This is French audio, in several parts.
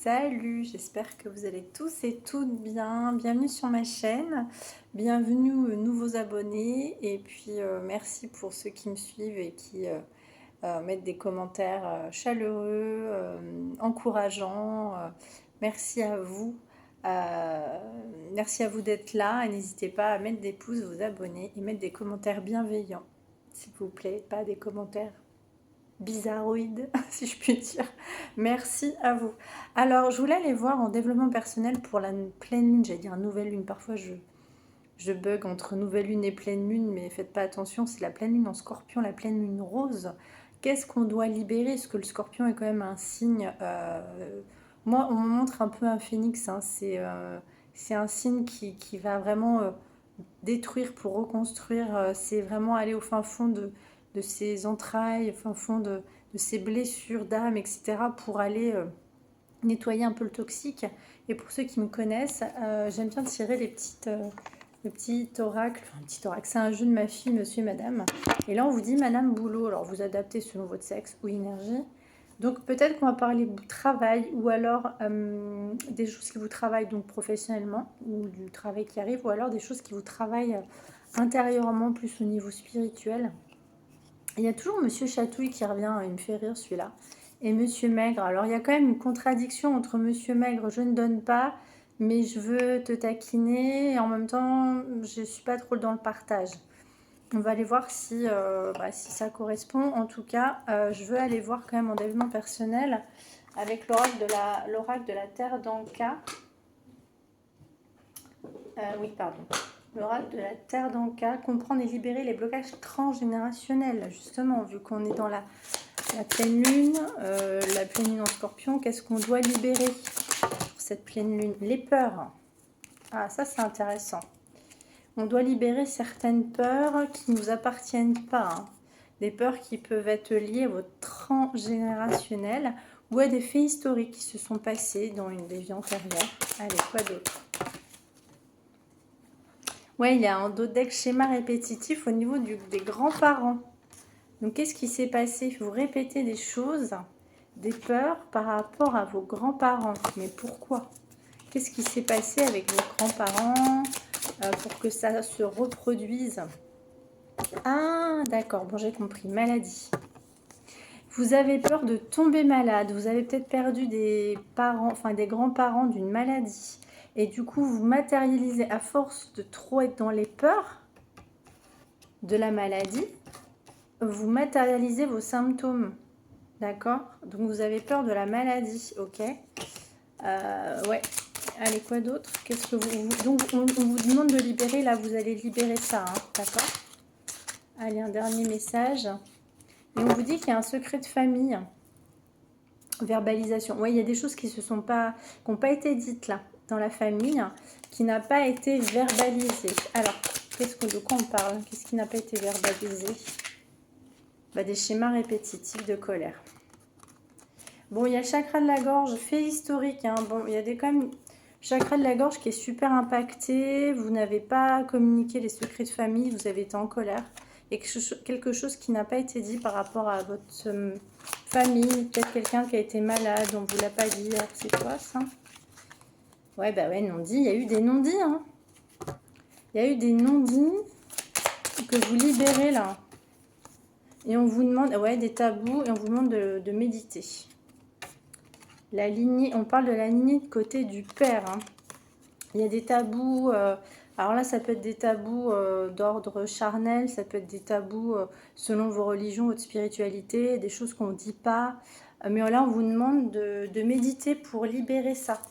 Salut, j'espère que vous allez tous et toutes bien. Bienvenue sur ma chaîne, bienvenue aux nouveaux abonnés et puis merci pour ceux qui me suivent et qui mettent des commentaires chaleureux, encourageants. Merci à vous. Merci à vous d'être là et n'hésitez pas à mettre des pouces, vous abonner et mettre des commentaires bienveillants, s'il vous plaît, pas des commentaires bizarroïde, si je puis dire. Merci à vous. Alors, je voulais aller voir en développement personnel pour la pleine lune, j'allais dire nouvelle lune, parfois je bug entre nouvelle lune et pleine lune, mais faites pas attention, c'est la pleine lune en scorpion, la pleine lune rose. Qu'est-ce qu'on doit libérer? Est-ce que le scorpion est quand même un signe moi, on me montre un peu un phénix, hein, c'est un signe qui va vraiment détruire pour reconstruire, c'est vraiment aller au fin fond de ses entrailles, au fin fond de ses blessures d'âme, etc. pour aller nettoyer un peu le toxique. Et pour ceux qui me connaissent, j'aime bien tirer le petit oracle, enfin un petit oracle, c'est un jeu de ma fille, monsieur et madame. Et là on vous dit madame boulot, alors vous adaptez selon votre sexe ou énergie. Donc peut-être qu'on va parler du travail ou alors des choses qui vous travaillent donc professionnellement ou du travail qui arrive ou alors des choses qui vous travaillent intérieurement plus au niveau spirituel. Il y a toujours Monsieur Chatouille qui revient, il me fait rire celui-là, et Monsieur Maigre. Alors il y a quand même une contradiction entre Monsieur Maigre, je ne donne pas, mais je veux te taquiner, et en même temps je ne suis pas trop dans le partage. On va aller voir si ça correspond. En tout cas, je veux aller voir quand même en développement personnel avec l'oracle de la Terre d'Anka. Oui, pardon. L'oracle de la Terre d'Anka, comprendre et libérer les blocages transgénérationnels. Justement, vu qu'on est dans la pleine lune en scorpion, qu'est-ce qu'on doit libérer pour cette pleine lune? Les peurs. Ah, ça c'est intéressant. On doit libérer certaines peurs qui ne nous appartiennent pas. Hein. Des peurs qui peuvent être liées à votre transgénérationnel ou à des faits historiques qui se sont passés dans des vies antérieures. Allez, quoi d'autre? Ouais, il y a un dodeck schéma répétitif au niveau des grands-parents. Donc, qu'est-ce qui s'est passé? Vous répétez des choses, des peurs par rapport à vos grands-parents. Mais pourquoi? Qu'est-ce qui s'est passé avec vos grands-parents pour que ça se reproduise? Ah, d'accord, bon, j'ai compris. Maladie. Vous avez peur de tomber malade. Vous avez peut-être perdu des parents, enfin des grands-parents d'une maladie. Et du coup, vous matérialisez à force de trop être dans les peurs de la maladie. Vous matérialisez vos symptômes. D'accord? Donc, vous avez peur de la maladie. Ok? Ouais. Allez, quoi d'autre? Qu'est-ce que Donc, on vous demande de libérer. Là, vous allez libérer ça. Hein, d'accord? Allez, un dernier message. Et on vous dit qu'il y a un secret de famille. Verbalisation. Oui, il y a des choses qui n'ont pas été dites là, dans la famille, qui n'a pas été verbalisé. Alors, de quoi on parle? Qu'est-ce qui n'a pas été verbalisé? Des schémas répétitifs de colère. Bon, il y a le chakra de la gorge, fait historique. Hein. Bon, il y a quand même chakra de la gorge qui est super impacté. Vous n'avez pas communiqué les secrets de famille, vous avez été en colère. Et quelque chose qui n'a pas été dit par rapport à votre famille, peut-être quelqu'un qui a été malade, on ne vous l'a pas dit. Alors, c'est quoi ça? Ouais, non-dit, il y a eu des non-dits. Hein. Il y a eu des non-dits que vous libérez là. Et on vous demande, des tabous, et on vous demande de méditer. La lignée, on parle de la lignée de côté du père. Hein. Il y a des tabous, alors là, ça peut être des tabous d'ordre charnel, ça peut être des tabous selon vos religions, votre spiritualité, des choses qu'on ne dit pas. Mais là, on vous demande de méditer pour libérer ça.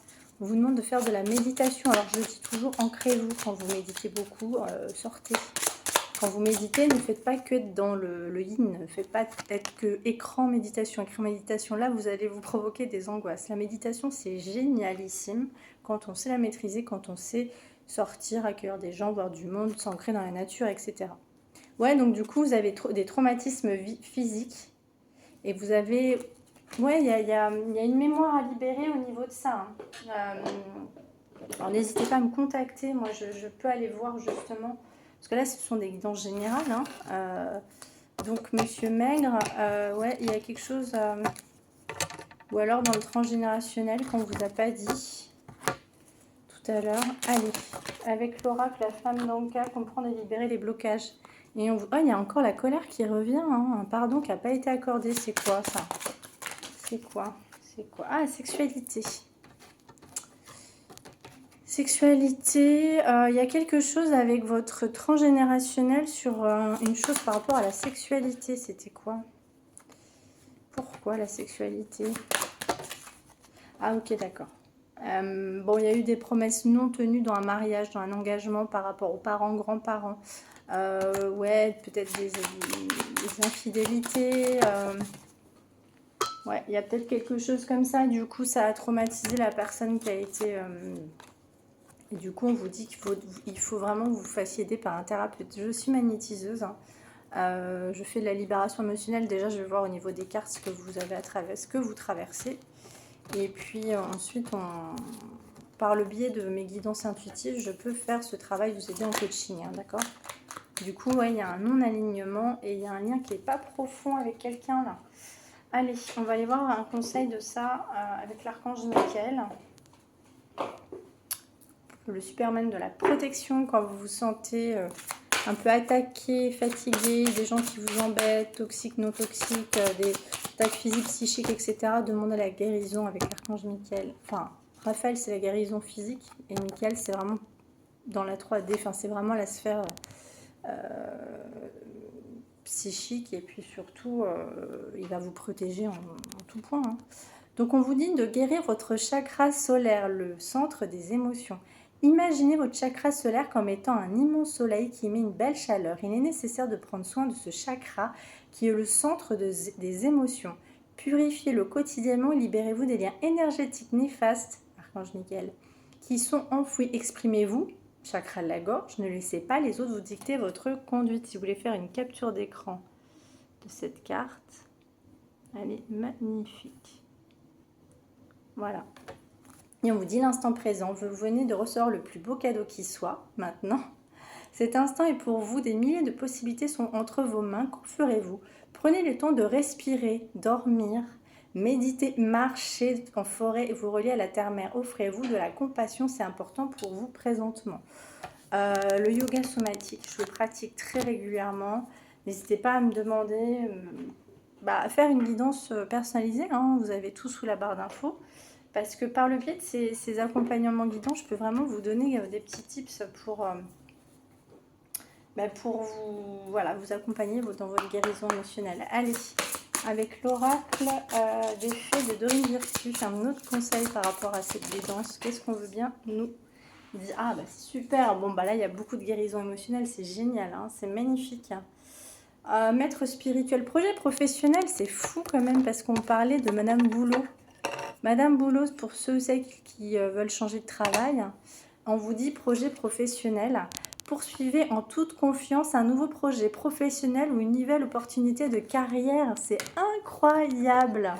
On vous demande de faire de la méditation. Alors, je dis toujours, ancrez-vous quand vous méditez beaucoup, sortez. Quand vous méditez, ne faites pas que être dans le yin, ne faites pas être que écran méditation. Écran méditation, là, vous allez vous provoquer des angoisses. La méditation, c'est génialissime quand on sait la maîtriser, quand on sait sortir, accueillir des gens, voir du monde, s'ancrer dans la nature, etc. Ouais, donc du coup, vous avez des traumatismes physiques et vous avez... Ouais, il y a une mémoire à libérer au niveau de ça. Hein. Alors, n'hésitez pas à me contacter. Moi, je peux aller voir justement... Parce que là, ce sont des guidances générales. Hein. Donc, Monsieur Maigre, ouais, il y a quelque chose... Ou alors dans le transgénérationnel qu'on ne vous a pas dit tout à l'heure. Allez, avec l'oracle, la femme d'Anka, comprendre et libérer les blocages. Et on... oh, il y a encore la colère qui revient, hein. Un pardon qui n'a pas été accordé. C'est quoi ça? C'est quoi? C'est quoi? Ah, sexualité. Sexualité, il y a quelque chose avec votre transgénérationnel sur une chose par rapport à la sexualité. C'était quoi? Pourquoi la sexualité? Ah ok, d'accord. Bon, il y a eu des promesses non tenues dans un mariage, dans un engagement par rapport aux parents, grands-parents. Ouais, peut-être des infidélités. Ouais, il y a peut-être quelque chose comme ça. Du coup, ça a traumatisé la personne qui a été... Et du coup, on vous dit qu'il faut vraiment que vous fassiez aider par un thérapeute. Je suis magnétiseuse, hein. Je fais de la libération émotionnelle. Déjà, je vais voir au niveau des cartes ce que vous avez à travers, ce que vous traversez. Et puis ensuite, par le biais de mes guidances intuitives, je peux faire ce travail, vous aider en coaching, hein, d'accord? Du coup, ouais, il y a un non-alignement et il y a un lien qui n'est pas profond avec quelqu'un là. Allez, on va aller voir un conseil de ça avec l'archange Michael. Le Superman de la protection quand vous vous sentez un peu attaqué, fatigué, des gens qui vous embêtent, toxiques, non toxiques, des attaques physiques, psychiques, etc. Demandez la guérison avec l'archange Michael. Enfin, Raphaël, c'est la guérison physique et Michael, c'est vraiment dans la 3D. Enfin, c'est vraiment la sphère psychique et puis surtout, il va vous protéger en tout point, hein. Donc, on vous dit de guérir votre chakra solaire, le centre des émotions. Imaginez votre chakra solaire comme étant un immense soleil qui émet une belle chaleur. Il est nécessaire de prendre soin de ce chakra qui est le centre des émotions. Purifiez-le quotidiennement et libérez-vous des liens énergétiques néfastes, archange Michael, qui sont enfouis. Exprimez-vous, chakra de la gorge, ne laissez pas les autres vous dicter votre conduite. Si vous voulez faire une capture d'écran de cette carte, elle est magnifique. Voilà. Et on vous dit l'instant présent. Vous venez de recevoir le plus beau cadeau qui soit, maintenant. Cet instant est pour vous. Des milliers de possibilités sont entre vos mains. Qu'en ferez-vous? Prenez le temps de respirer, dormir, méditer, marcher en forêt et vous relier à la terre-mère. Offrez-vous de la compassion, c'est important pour vous présentement. Le yoga somatique, je le pratique très régulièrement. N'hésitez pas à me demander, à faire une guidance personnalisée, hein. Vous avez tout sous la barre d'infos. Parce que par le biais de ces accompagnements guidants, je peux vraiment vous donner des petits tips pour vous, voilà, vous accompagner dans votre guérison émotionnelle. Allez, avec l'oracle des fées de Dorine Virtue, un autre conseil par rapport à cette guidance. Qu'est-ce qu'on veut bien nous dire? Ah, bah c'est super. Bon, bah là, il y a beaucoup de guérison émotionnelle. C'est génial, hein, c'est magnifique. Maître spirituel, projet professionnel, c'est fou quand même parce qu'on parlait de Madame Boulot. Madame Boulot, pour ceux qui veulent changer de travail, on vous dit projet professionnel. Poursuivez en toute confiance un nouveau projet professionnel ou une nouvelle opportunité de carrière. C'est incroyable.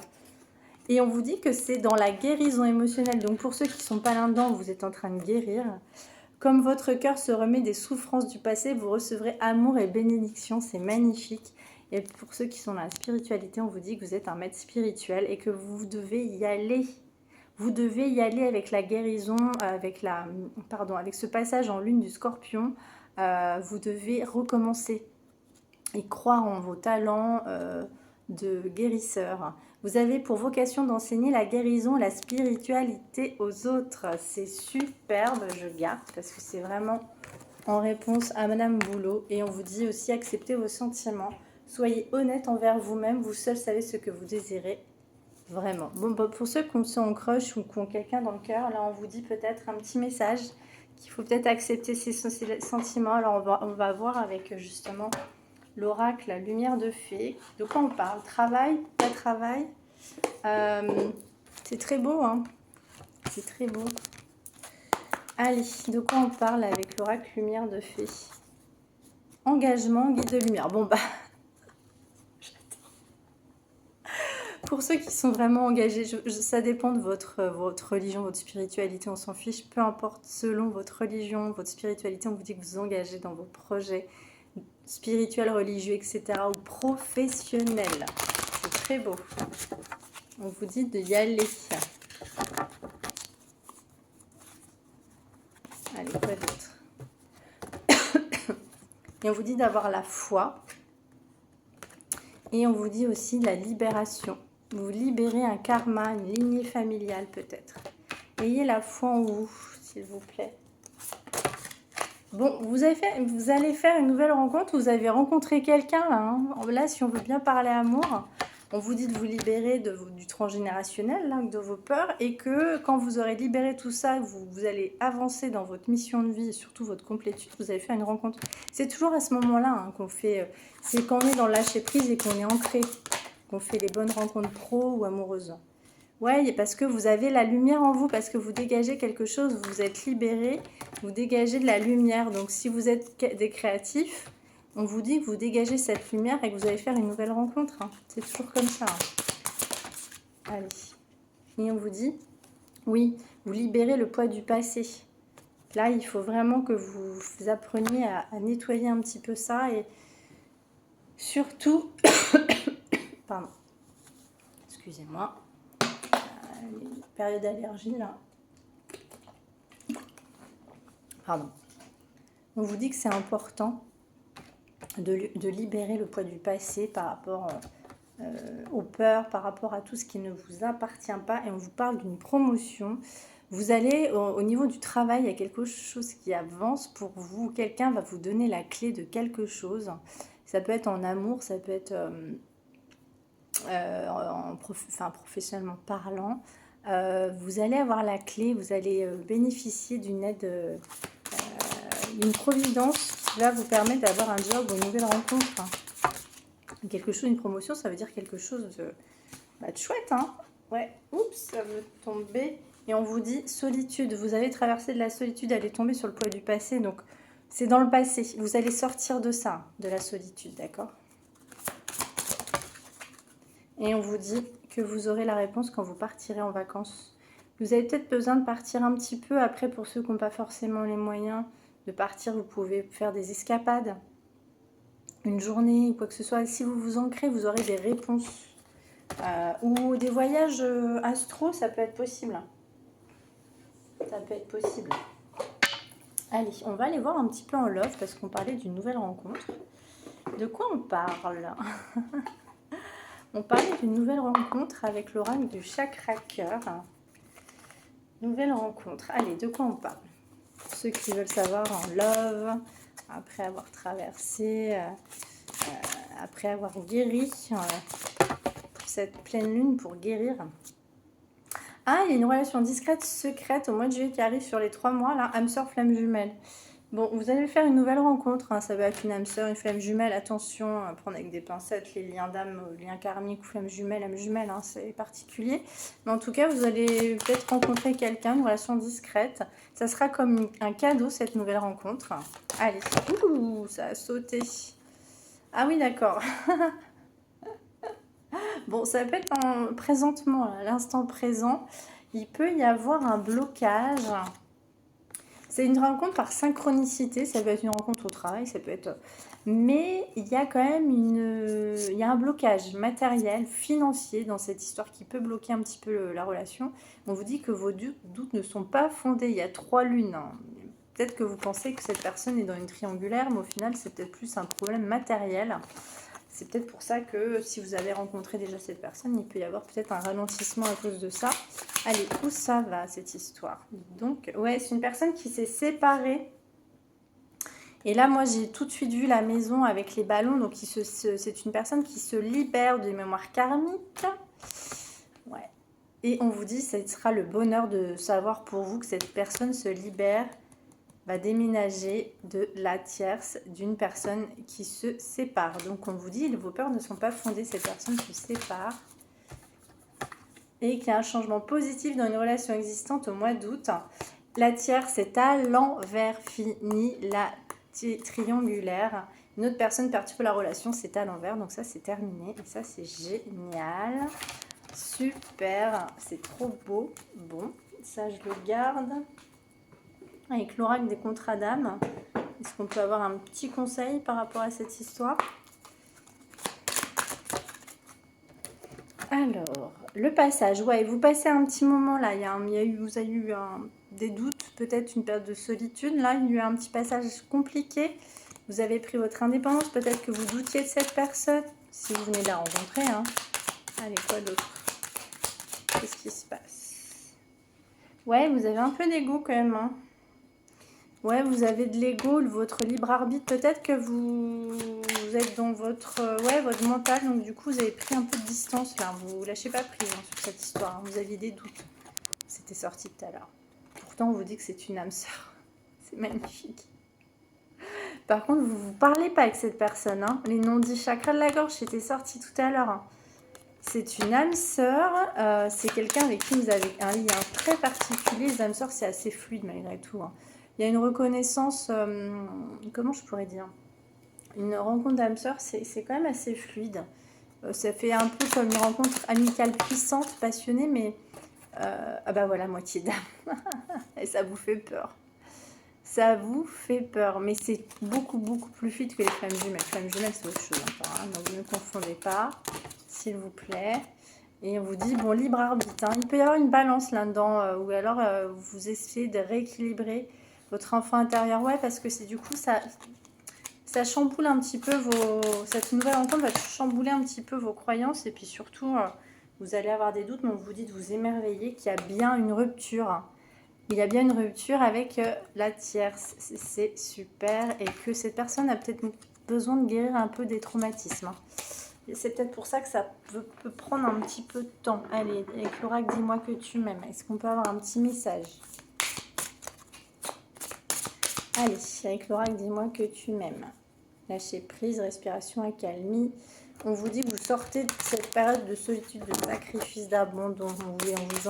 Et on vous dit que c'est dans la guérison émotionnelle. Donc pour ceux qui ne sont pas là-dedans, vous êtes en train de guérir. Comme votre cœur se remet des souffrances du passé, vous recevrez amour et bénédiction. C'est magnifique. Et pour ceux qui sont dans la spiritualité, on vous dit que vous êtes un maître spirituel et que vous devez y aller. Vous devez y aller avec la guérison, avec ce passage en lune du Scorpion. Vous devez recommencer et croire en vos talents de guérisseur. Vous avez pour vocation d'enseigner la guérison, la spiritualité aux autres. C'est superbe, je garde, parce que c'est vraiment en réponse à Madame Boulot. Et on vous dit aussi acceptez vos sentiments. Soyez honnête envers vous-même, vous seul savez ce que vous désirez vraiment. Bon, bah pour ceux qui sont en crush ou qui ont quelqu'un dans le cœur, là on vous dit peut-être un petit message qu'il faut peut-être accepter ces sentiments. Alors on va voir avec justement l'oracle, la lumière de fée. De quoi on parle? Travail, pas travail. C'est très beau, hein. C'est très beau. Allez, de quoi on parle avec l'oracle lumière de fée? Engagement, guide de lumière. Bon bah, pour ceux qui sont vraiment engagés, ça dépend de votre religion, votre spiritualité, on s'en fiche. Peu importe, selon votre religion, votre spiritualité, on vous dit que vous engagez dans vos projets spirituels, religieux, etc. ou professionnels. C'est très beau. On vous dit d'y aller. Allez, quoi d'autre? Et on vous dit d'avoir la foi. Et on vous dit aussi la libération. Vous libérez un karma, une lignée familiale peut-être. Ayez la foi en vous, s'il vous plaît. Bon, vous allez faire une nouvelle rencontre. Vous avez rencontré quelqu'un là. Hein. Là, si on veut bien parler amour, on vous dit de vous libérer du transgénérationnel, là, de vos peurs. Et que quand vous aurez libéré tout ça, vous allez avancer dans votre mission de vie et surtout votre complétude. Vous allez faire une rencontre. C'est toujours à ce moment-là hein, qu'on fait... c'est quand on est dans le lâcher prise et qu'on est ancré. Qu'on fait les bonnes rencontres pro ou amoureuses. Ouais, parce que vous avez la lumière en vous, parce que vous dégagez quelque chose, vous êtes libéré, vous dégagez de la lumière. Donc si vous êtes des créatifs, on vous dit que vous dégagez cette lumière et que vous allez faire une nouvelle rencontre. Hein. C'est toujours comme ça. Hein. Allez. Et on vous dit, oui, vous libérez le poids du passé. Là, il faut vraiment que vous appreniez à nettoyer un petit peu ça et surtout, pardon, excusez-moi. Période d'allergie là. Pardon. On vous dit que c'est important de libérer le poids du passé par rapport aux peurs, par rapport à tout ce qui ne vous appartient pas. Et on vous parle d'une promotion. Vous allez, au niveau du travail, il y a quelque chose qui avance pour vous. Quelqu'un va vous donner la clé de quelque chose. Ça peut être en amour, ça peut être professionnellement parlant. Vous allez avoir la clé, vous allez bénéficier d'une aide, d'une providence qui va vous permettre d'avoir un job ou une nouvelle rencontre. Hein. Quelque chose, une promotion, ça veut dire quelque chose de chouette. Hein. Ouais, oups, ça veut tomber. Et on vous dit solitude. Vous avez traversé de la solitude, elle est tombée sur le poids du passé. Donc, c'est dans le passé. Vous allez sortir de ça, de la solitude, d'accord ? Et on vous dit que vous aurez la réponse quand vous partirez en vacances. Vous avez peut-être besoin de partir un petit peu. Après, pour ceux qui n'ont pas forcément les moyens de partir, vous pouvez faire des escapades. Une journée ou quoi que ce soit. Si vous vous ancrez, vous aurez des réponses. Ou des voyages astro, ça peut être possible. Ça peut être possible. Allez, on va aller voir un petit peu en love parce qu'on parlait d'une nouvelle rencontre. De quoi on parle? On parlait d'une nouvelle rencontre avec l'oracle du chakra cœur. Nouvelle rencontre. Allez, de quoi on parle? Ceux qui veulent savoir en love, après avoir traversé, après avoir guéri, cette pleine lune pour guérir. Ah, il y a une relation discrète, secrète au mois de juillet qui arrive sur les 3 mois, là, âme sœur, flamme jumelle. Bon, vous allez faire une nouvelle rencontre, hein. Ça va être une âme sœur, une flamme jumelle, attention, à prendre avec des pincettes les liens d'âme, liens karmiques ou flamme jumelle, âme jumelle, hein, c'est particulier. Mais en tout cas, vous allez peut-être rencontrer quelqu'un, une relation discrète. Ça sera comme un cadeau, cette nouvelle rencontre. Allez, ouh, ça a sauté. Ah oui, d'accord. Bon, ça peut être présentement, à l'instant présent, il peut y avoir un blocage. C'est une rencontre par synchronicité, ça peut être une rencontre au travail, ça peut être... Mais il y a quand même il y a un blocage matériel, financier dans cette histoire qui peut bloquer un petit peu la relation. On vous dit que vos doutes ne sont pas fondés, il y a 3 lunes. Hein. Peut-être que vous pensez que cette personne est dans une triangulaire, mais au final, c'est peut-être plus un problème matériel. C'est peut-être pour ça que si vous avez rencontré déjà cette personne, il peut y avoir peut-être un ralentissement à cause de ça. Allez, où ça va cette histoire? Donc, ouais, c'est une personne qui s'est séparée. Et là, moi, j'ai tout de suite vu la maison avec les ballons. Donc, c'est une personne qui se libère des mémoires karmiques. Ouais. Et on vous dit, ce sera le bonheur de savoir pour vous que cette personne se libère, va déménager de la tierce d'une personne qui se sépare. Donc on vous dit, vos peurs ne sont pas fondées, cette personne se sépare. Et qu'il y a un changement positif dans une relation existante au mois d'août. La tierce est à l'envers, fini la triangulaire. Une autre personne perturbe la relation, c'est à l'envers. Donc ça c'est terminé. Et ça c'est génial. Super, c'est trop beau. Bon, ça je le garde. Avec l'oracle des contrats d'âme, est-ce qu'on peut avoir un petit conseil par rapport à cette histoire? Alors, le passage, ouais, vous passez un petit moment là, vous avez eu des doutes, peut-être une période de solitude, là, il y a eu un petit passage compliqué, vous avez pris votre indépendance, peut-être que vous doutiez de cette personne, si vous venez de la rencontrer, hein. Allez, quoi d'autre? Qu'est-ce qui se passe? Ouais, vous avez un peu d'ego quand même, hein. Ouais, vous avez de l'ego, votre libre arbitre. Peut-être que vous êtes dans votre mental, donc du coup, vous avez pris un peu de distance là. Vous lâchez pas prise hein, sur cette histoire. Hein. Vous aviez des doutes. C'était sorti tout à l'heure. Pourtant, on vous dit que c'est une âme sœur. C'est magnifique. Par contre, vous ne parlez pas avec cette personne. Hein. Les non-dits chakras de la gorge, c'était sorti tout à l'heure. Hein. C'est une âme sœur. C'est quelqu'un avec qui vous avez un lien très particulier. Les âmes sœurs, c'est assez fluide malgré tout. Hein. Il y a une reconnaissance, comment je pourrais dire? Une rencontre d'âme sœur, c'est quand même assez fluide. Ça fait un peu comme une rencontre amicale puissante, passionnée, mais ah bah voilà, moitié d'âme. Et ça vous fait peur. Ça vous fait peur, mais c'est beaucoup, beaucoup plus fluide que les flammes jumelles. Les flammes jumelles, c'est autre chose encore, hein, donc ne confondez pas, s'il vous plaît. Et on vous dit, bon, libre arbitre. Hein. Il peut y avoir une balance là-dedans, ou alors vous essayez de rééquilibrer votre enfant intérieur. Ouais, parce que c'est du coup, ça chamboule un petit peu cette nouvelle rencontre va chambouler un petit peu vos croyances. Et puis surtout, vous allez avoir des doutes, mais vous dites, vous émerveillez qu'il y a bien une rupture. Il y a bien une rupture avec la tierce. C'est super. Et que cette personne a peut-être besoin de guérir un peu des traumatismes. Hein. C'est peut-être pour ça que ça peut prendre un petit peu de temps. Allez, avec l'oracle, dis-moi que tu m'aimes. Est-ce qu'on peut avoir un petit message? Allez, avec l'oracle, dis-moi que tu m'aimes. Lâcher prise, respiration, accalmie. On vous dit que vous sortez de cette période de solitude, de sacrifice, d'abandon. On vous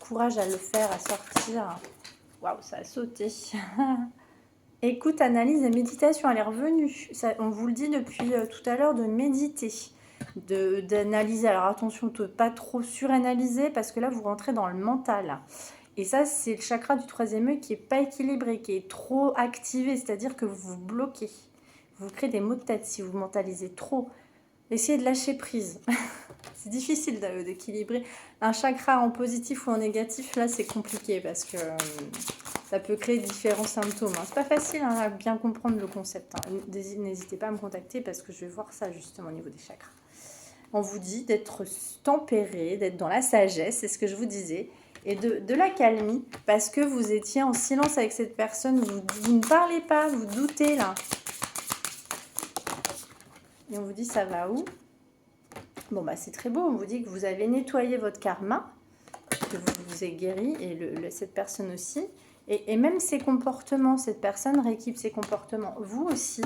encourage à le faire, à sortir. Waouh, ça a sauté. Écoute, analyse et méditation, elle est revenue. Ça, on vous le dit depuis tout à l'heure de méditer, d'analyser. Alors attention, de ne pas trop suranalyser parce que là, vous rentrez dans le mental. Et ça, c'est le chakra du troisième œil qui n'est pas équilibré, qui est trop activé, c'est-à-dire que vous vous bloquez. Vous créez des maux de tête si vous mentalisez trop. Essayez de lâcher prise. C'est difficile d'équilibrer. Un chakra en positif ou en négatif, là, c'est compliqué parce que ça peut créer différents symptômes. Hein. C'est pas facile hein, à bien comprendre le concept. Hein. N'hésitez pas à me contacter parce que je vais voir ça justement au niveau des chakras. On vous dit d'être tempéré, d'être dans la sagesse, c'est ce que je vous disais, et de la calmie parce que vous étiez en silence avec cette personne, vous ne parlez pas, vous doutez là. Et on vous dit ça va où? Bon bah c'est très beau, on vous dit que vous avez nettoyé votre karma, que vous vous êtes guéri, et cette personne aussi. Et même ses comportements, cette personne rééquipe ses comportements, vous aussi.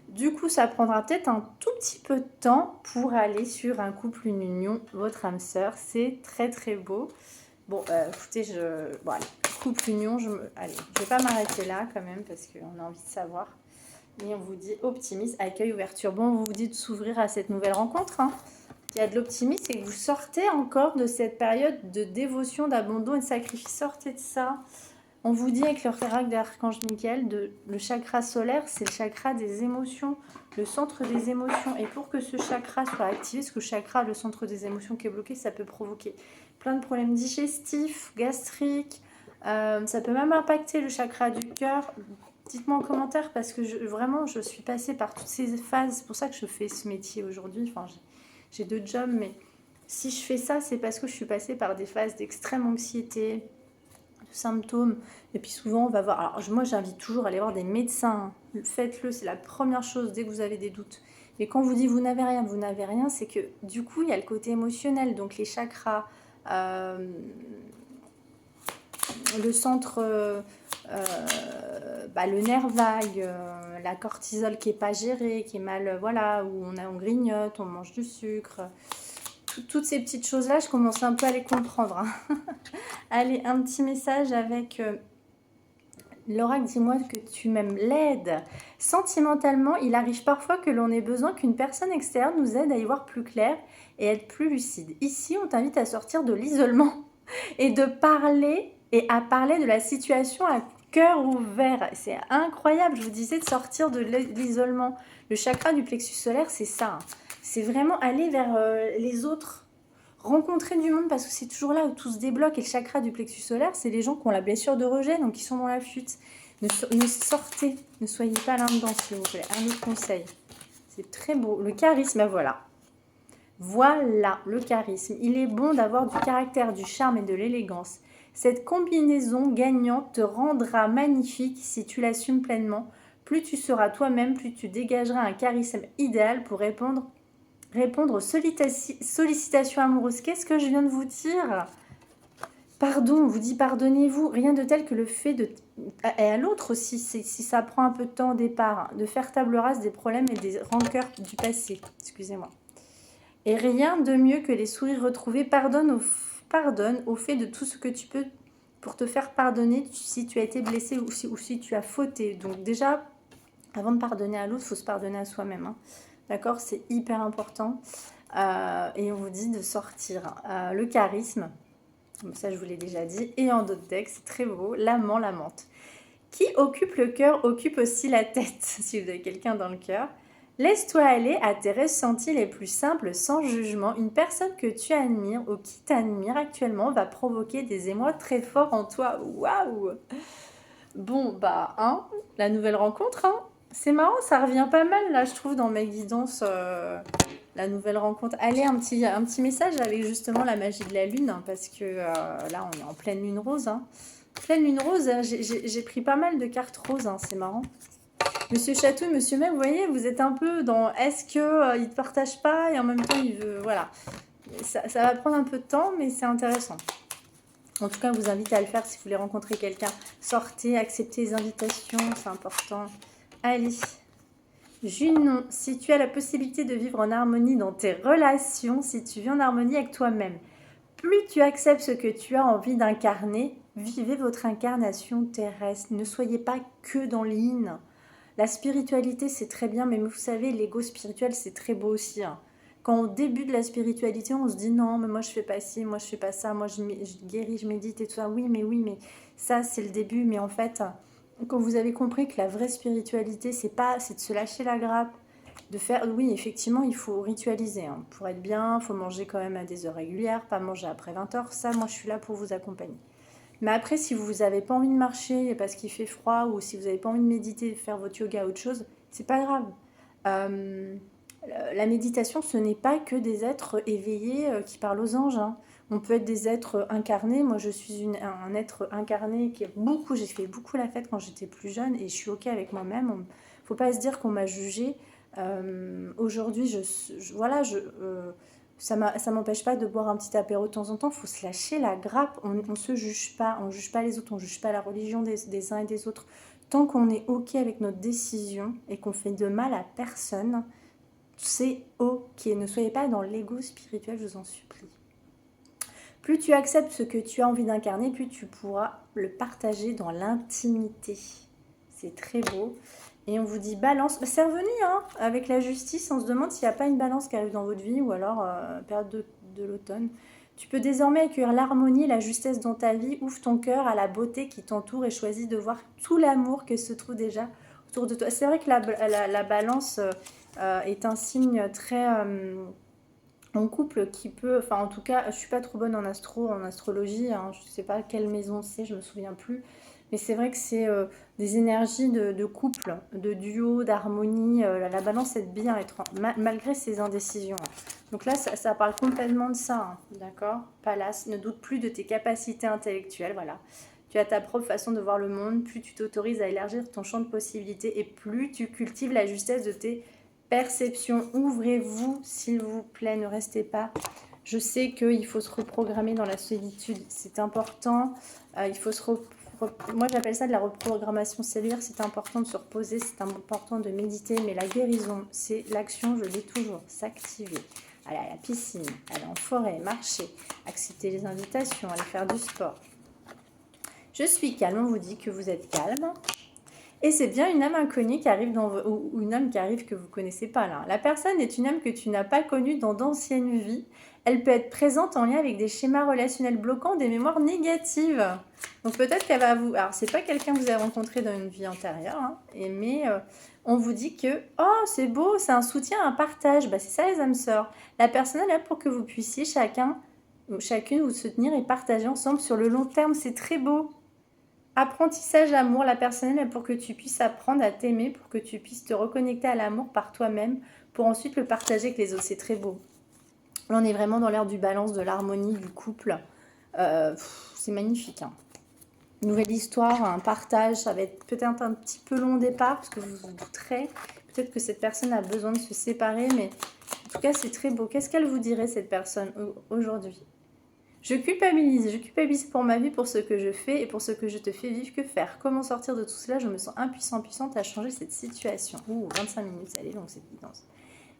Du coup, ça prendra peut-être un tout petit peu de temps pour aller sur un couple, une union, votre âme sœur. C'est très très beau. Bon, écoutez, bon, allez, couple, union, allez, je vais pas m'arrêter là quand même parce qu'on a envie de savoir. Et on vous dit optimisme, accueil, ouverture. Bon, on vous dit de s'ouvrir à cette nouvelle rencontre. Hein. Il y a de l'optimisme et que vous sortez encore de cette période de dévotion, d'abandon et de sacrifice. Sortez de ça. On vous dit avec le oracle d'Archange Michael, le chakra solaire, c'est le chakra des émotions, le centre des émotions. Et pour que ce chakra soit activé, ce que chakra, le centre des émotions qui est bloqué, ça peut provoquer plein de problèmes digestifs, gastriques. Ça peut même impacter le chakra du cœur. Dites-moi en commentaire parce que vraiment, je suis passée par toutes ces phases. C'est pour ça que je fais ce métier aujourd'hui. Enfin, j'ai 2 jobs, mais si je fais ça, c'est parce que je suis passée par des phases d'extrême anxiété, de symptômes. Et puis souvent, on va voir... Alors, moi, j'invite toujours à aller voir des médecins. Faites-le, c'est la première chose dès que vous avez des doutes. Mais quand on vous dit vous n'avez rien, c'est que du coup, il y a le côté émotionnel. Donc, les chakras, le centre... le nerf vague, la cortisol qui n'est pas gérée, qui est mal, voilà, où on grignote, on mange du sucre. Toutes ces petites choses-là, je commence un peu à les comprendre. Hein. Allez, un petit message avec l'oracle, dis-moi que tu m'aimes, l'aide. Sentimentalement, il arrive parfois que l'on ait besoin qu'une personne externe nous aide à y voir plus clair et être plus lucide. Ici, on t'invite à sortir de l'isolement et à parler de la situation à cœur ouvert. C'est incroyable, je vous disais de sortir de l'isolement. Le chakra du plexus solaire, c'est ça. C'est vraiment aller vers les autres. rencontrer du monde, parce que c'est toujours là où tout se débloque. Et le chakra du plexus solaire, c'est les gens qui ont la blessure de rejet, donc qui sont dans la fuite. Ne sortez, ne soyez pas là-dedans, s'il vous plaît. Un autre conseil. C'est très beau. Le charisme, voilà. Voilà, le charisme. Il est bon d'avoir du caractère, du charme et de l'élégance. Cette combinaison gagnante te rendra magnifique si tu l'assumes pleinement. Plus tu seras toi-même, plus tu dégageras un charisme idéal pour répondre aux sollicitations amoureuses. Qu'est-ce que je viens de vous dire? Pardon, on vous dit pardonnez-vous. Rien de tel que le fait de... Et à l'autre aussi, si ça prend un peu de temps au départ, de faire table rase des problèmes et des rancœurs du passé. Excusez-moi. Et rien de mieux que les sourires retrouvés. Pardonne au fait de tout ce que tu peux pour te faire pardonner si tu as été blessé ou si tu as fauté. Donc déjà, avant de pardonner à l'autre, il faut se pardonner à soi-même. Hein. D'accord? C'est hyper important. Et on vous dit de sortir. Le charisme, ça je vous l'ai déjà dit. Et en d'autres textes, c'est très beau. L'amant, l'amante. Qui occupe le cœur, occupe aussi la tête. Si vous avez quelqu'un dans le cœur. Laisse-toi aller à tes ressentis les plus simples sans jugement. Une personne que tu admires ou qui t'admire actuellement va provoquer des émois très forts en toi. Waouh! Bon, bah, hein, la nouvelle rencontre, hein. C'est marrant, ça revient pas mal, là, je trouve, dans mes guidances, la nouvelle rencontre. Allez, un petit message avec justement la magie de la lune, hein, parce que là, on est en pleine lune rose. Hein. Pleine lune rose, hein, j'ai pris pas mal de cartes roses, hein, c'est marrant. Monsieur Chatouille, Monsieur May, vous voyez, vous êtes un peu dans est-ce que il ne te partage pas et en même temps il veut, voilà. Ça va prendre un peu de temps, mais c'est intéressant. En tout cas, je vous invite à le faire si vous voulez rencontrer quelqu'un. Sortez, acceptez les invitations, c'est important. Allez. Junon, si tu as la possibilité de vivre en harmonie dans tes relations, si tu vis en harmonie avec toi-même, plus tu acceptes ce que tu as envie d'incarner, vivez votre incarnation terrestre. Ne soyez pas que dans l'yin. La spiritualité, c'est très bien, mais vous savez, l'ego spirituel, c'est très beau aussi. Hein. Quand au début de la spiritualité, on se dit non, mais moi je fais pas ci, moi je fais pas ça, moi je guéris, je médite et tout ça. Oui, mais ça c'est le début. Mais en fait, quand vous avez compris que la vraie spiritualité, c'est de se lâcher la grappe, de faire, oui, effectivement, il faut ritualiser. Hein. Pour être bien, il faut manger quand même à des heures régulières, pas manger après 20h. Ça, moi je suis là pour vous accompagner. Mais après, si vous n'avez pas envie de marcher parce qu'il fait froid ou si vous n'avez pas envie de méditer, faire votre yoga, autre chose, c'est pas grave. La méditation, ce n'est pas que des êtres éveillés qui parlent aux anges. Hein. On peut être des êtres incarnés. Moi, je suis un être incarné qui j'ai fait beaucoup la fête quand j'étais plus jeune et je suis ok avec moi-même. Il ne faut pas se dire qu'on m'a jugée. Aujourd'hui, ça m'empêche pas de boire un petit apéro de temps en temps. Il faut se lâcher la grappe. On ne se juge pas. On ne juge pas les autres. On ne juge pas la religion des uns et des autres. Tant qu'on est ok avec notre décision et qu'on fait de mal à personne, c'est ok. Ne soyez pas dans l'ego spirituel, je vous en supplie. Plus tu acceptes ce que tu as envie d'incarner, plus tu pourras le partager dans l'intimité. C'est très beau. Et on vous dit balance. C'est revenu, hein, avec la justice. On se demande s'il n'y a pas une balance qui arrive dans votre vie ou alors période de l'automne. Tu peux désormais accueillir l'harmonie et la justesse dans ta vie. Ouvre ton cœur à la beauté qui t'entoure et choisis de voir tout l'amour que se trouve déjà autour de toi. C'est vrai que la balance est un signe très... en couple qui peut... Enfin, en tout cas, je ne suis pas trop bonne en astrologie. Hein, je ne sais pas quelle maison c'est, je ne me souviens plus. Mais c'est vrai que c'est des énergies de couple, de duo, d'harmonie. La balance aide bien à être malgré ses indécisions. Donc là, ça parle complètement de ça. Hein, d'accord? Pallas, ne doute plus de tes capacités intellectuelles. Voilà. Tu as ta propre façon de voir le monde. Plus tu t'autorises à élargir ton champ de possibilités et plus tu cultives la justesse de tes perceptions. Ouvrez-vous, s'il vous plaît. Ne restez pas. Je sais qu'il faut se reprogrammer dans la solitude. C'est important. Il faut moi, j'appelle ça de la reprogrammation cellulaire. C'est important de se reposer, c'est important de méditer. Mais la guérison, c'est l'action, je dis toujours, s'activer. Aller à la piscine, aller en forêt, marcher, accepter les invitations, aller faire du sport. Je suis calme, on vous dit que vous êtes calme. Et c'est bien une âme inconnue qui arrive ou une âme qui arrive que vous ne connaissez pas là. La personne est une âme que tu n'as pas connue dans d'anciennes vies. Elle peut être présente en lien avec des schémas relationnels bloquants, des mémoires négatives. Donc peut-être qu'elle va vous... Alors c'est pas quelqu'un que vous avez rencontré dans une vie antérieure, hein, mais on vous dit que « Oh, c'est beau, c'est un soutien, un partage. » C'est ça les âmes sœurs. La personne est là pour que vous puissiez chacun chacune vous soutenir et partager ensemble sur le long terme. C'est très beau. Apprentissage, amour, la personnelle, pour que tu puisses apprendre à t'aimer, pour que tu puisses te reconnecter à l'amour par toi-même, pour ensuite le partager avec les autres. C'est très beau. Là, on est vraiment dans l'ère du balance, de l'harmonie, du couple. C'est magnifique. Hein. Nouvelle histoire, un partage. Ça va être peut-être un petit peu long au départ, parce que vous vous douterez. Peut-être que cette personne a besoin de se séparer, mais en tout cas, c'est très beau. Qu'est-ce qu'elle vous dirait, cette personne, aujourd'hui ? Je culpabilise pour ma vie, pour ce que je fais et pour ce que je te fais vivre. Que faire? Comment sortir de tout cela? Je me sens impuissante à changer cette situation. Ouh, 25 minutes, elle est longue cette guidance.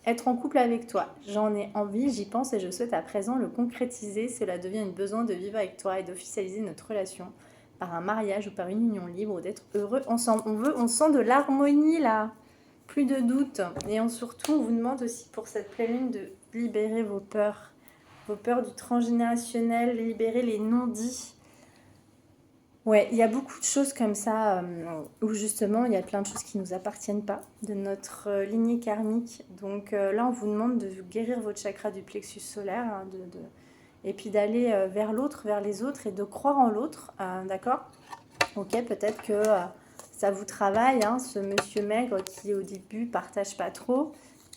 Être en couple avec toi, j'en ai envie, j'y pense et je souhaite à présent le concrétiser. Cela devient un besoin de vivre avec toi et d'officialiser notre relation par un mariage ou par une union libre ou d'être heureux ensemble. On sent de l'harmonie là, plus de doute. Et surtout, on vous demande aussi pour cette pleine lune de libérer vos peurs du transgénérationnel, libérer les non-dits. Ouais, il y a beaucoup de choses comme ça où justement il y a plein de choses qui ne nous appartiennent pas de notre lignée karmique. Donc là, on vous demande de guérir votre chakra du plexus solaire hein, et puis d'aller vers l'autre, vers les autres et de croire en l'autre. D'accord? Ok, peut-être que ça vous travaille, hein, ce monsieur maigre qui au début partage pas trop.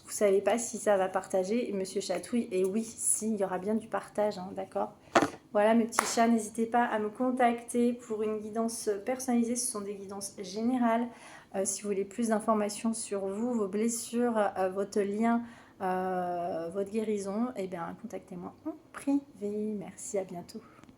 Vous savez pas si ça va partager. Et monsieur Chatouille, et oui, si, il y aura bien du partage, hein, d'accord? Voilà mes petits chats, n'hésitez pas à me contacter pour une guidance personnalisée. Ce sont des guidances générales. Si vous voulez plus d'informations sur vous, vos blessures, votre lien, votre guérison, eh bien contactez-moi en privé. Merci, à bientôt.